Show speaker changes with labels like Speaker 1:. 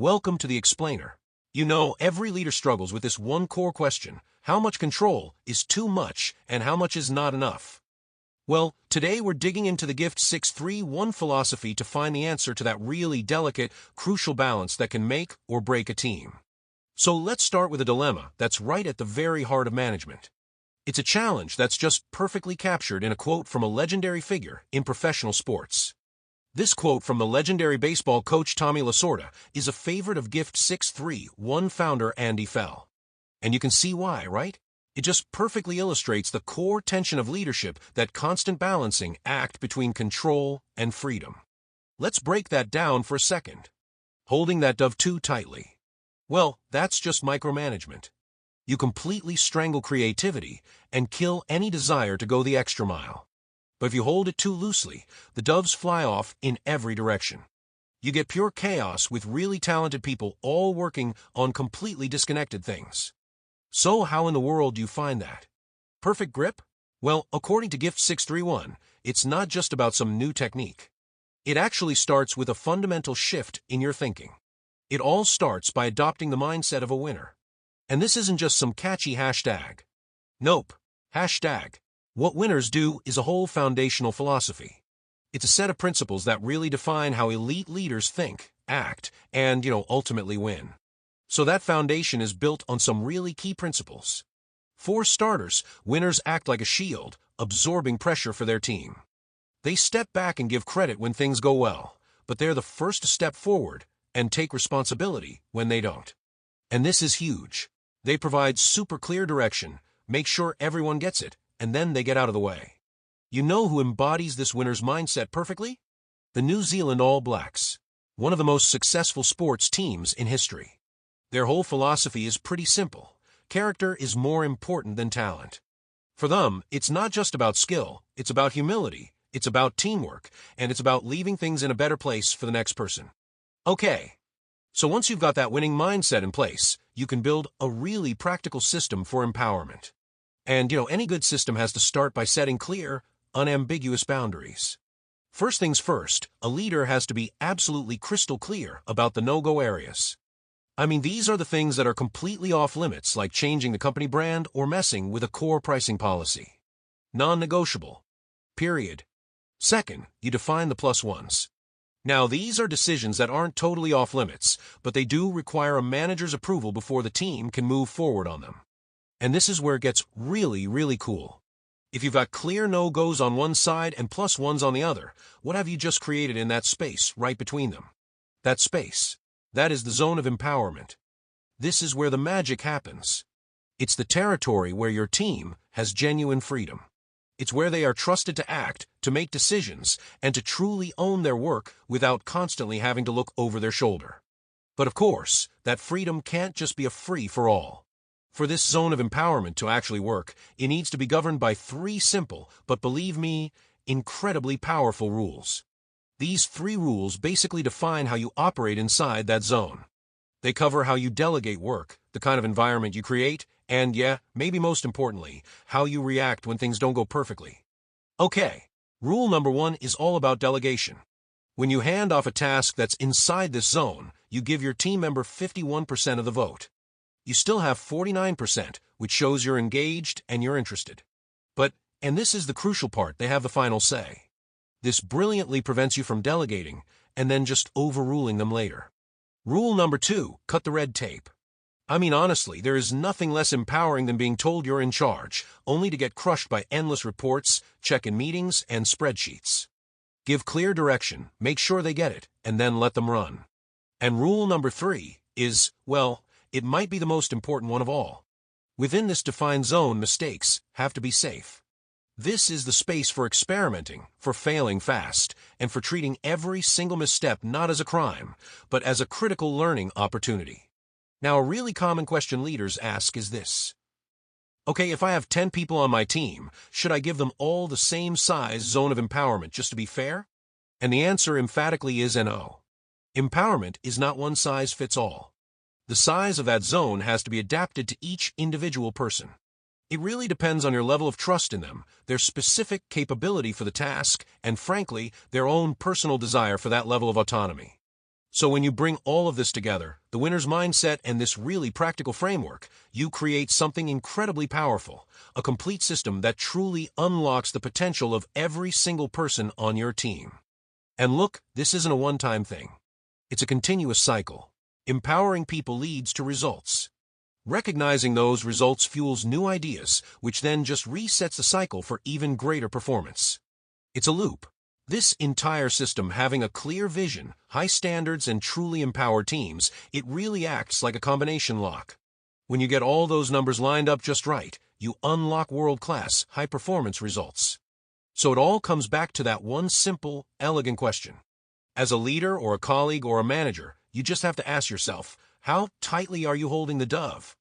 Speaker 1: Welcome to the Explainer. You know, every leader struggles with this one core question: how much control is too much and how much is not enough? Well, today we're digging into the GiFT631 philosophy to find the answer to that really delicate, crucial balance that can make or break a team. So let's start with a dilemma that's right at the very heart of management. It's a challenge that's just perfectly captured in a quote from a legendary figure in professional sports. This quote from the legendary baseball coach Tommy Lasorda is a favorite of GiFT631 founder Andy Fell. And you can see why, right? It just perfectly illustrates the core tension of leadership, that constant balancing act between control and freedom. Let's break that down for a second. Holding that dove too tightly. Well, that's just micromanagement. You completely strangle creativity and kill any desire to go the extra mile. But if you hold it too loosely, the doves fly off in every direction. You get pure chaos with really talented people all working on completely disconnected things. So how in the world do you find that perfect grip? Well, according to GiFT631, it's not just about some new technique. It actually starts with a fundamental shift in your thinking. It all starts by adopting the mindset of a winner. And this isn't just some catchy hashtag. Nope. Hashtag. What winners do is a whole foundational philosophy. It's a set of principles that really define how elite leaders think, act, and, ultimately win. So that foundation is built on some really key principles. For starters, winners act like a shield, absorbing pressure for their team. They step back and give credit when things go well, but they're the first to step forward and take responsibility when they don't. And this is huge. They provide super clear direction, make sure everyone gets it, and then they get out of the way. You know who embodies this winner's mindset perfectly? The New Zealand All Blacks, one of the most successful sports teams in history. Their whole philosophy is pretty simple. Character is more important than talent. For them, it's not just about skill, it's about humility, it's about teamwork, and it's about leaving things in a better place for the next person. Okay, so once you've got that winning mindset in place, you can build a really practical system for empowerment. And, any good system has to start by setting clear, unambiguous boundaries. First things first, a leader has to be absolutely crystal clear about the no-go areas. These are the things that are completely off limits, like changing the company brand or messing with a core pricing policy. Non-negotiable. Period. Second, you define the plus ones. Now, these are decisions that aren't totally off limits, but they do require a manager's approval before the team can move forward on them. And this is where it gets really, really cool. If you've got clear no-goes on one side and plus ones on the other, what have you just created in that space right between them? That space. That is the zone of empowerment. This is where the magic happens. It's the territory where your team has genuine freedom. It's where they are trusted to act, to make decisions, and to truly own their work without constantly having to look over their shoulder. But of course, that freedom can't just be a free-for-all. For this zone of empowerment to actually work, it needs to be governed by three simple, but believe me, incredibly powerful rules. These three rules basically define how you operate inside that zone. They cover how you delegate work, the kind of environment you create, and maybe most importantly, how you react when things don't go perfectly. Okay, rule number one is all about delegation. When you hand off a task that's inside this zone, you give your team member 51% of the vote. You still have 49%, which shows you're engaged and you're interested. But, and this is the crucial part, they have the final say. This brilliantly prevents you from delegating and then just overruling them later. Rule number two, cut the red tape. Honestly, there is nothing less empowering than being told you're in charge, only to get crushed by endless reports, check-in meetings, and spreadsheets. Give clear direction, make sure they get it, and then let them run. And rule number three is, it might be the most important one of all. Within this defined zone, mistakes have to be safe. This is the space for experimenting, for failing fast, and for treating every single misstep not as a crime, but as a critical learning opportunity. Now, a really common question leaders ask is this. Okay, if I have 10 people on my team, should I give them all the same size zone of empowerment just to be fair? And the answer emphatically is no. Empowerment is not one size fits all. The size of that zone has to be adapted to each individual person. It really depends on your level of trust in them, their specific capability for the task, and frankly, their own personal desire for that level of autonomy. So when you bring all of this together, the winner's mindset and this really practical framework, you create something incredibly powerful, a complete system that truly unlocks the potential of every single person on your team. And look, this isn't a one-time thing. It's a continuous cycle. Empowering people leads to results. Recognizing those results fuels new ideas, which then just resets the cycle for even greater performance. It's a loop. This entire system having a clear vision, high standards, and truly empowered teams, it really acts like a combination lock. When you get all those numbers lined up just right, you unlock world-class, high-performance results. So it all comes back to that one simple, elegant question. As a leader or a colleague or a manager, you just have to ask yourself, how tightly are you holding the dove?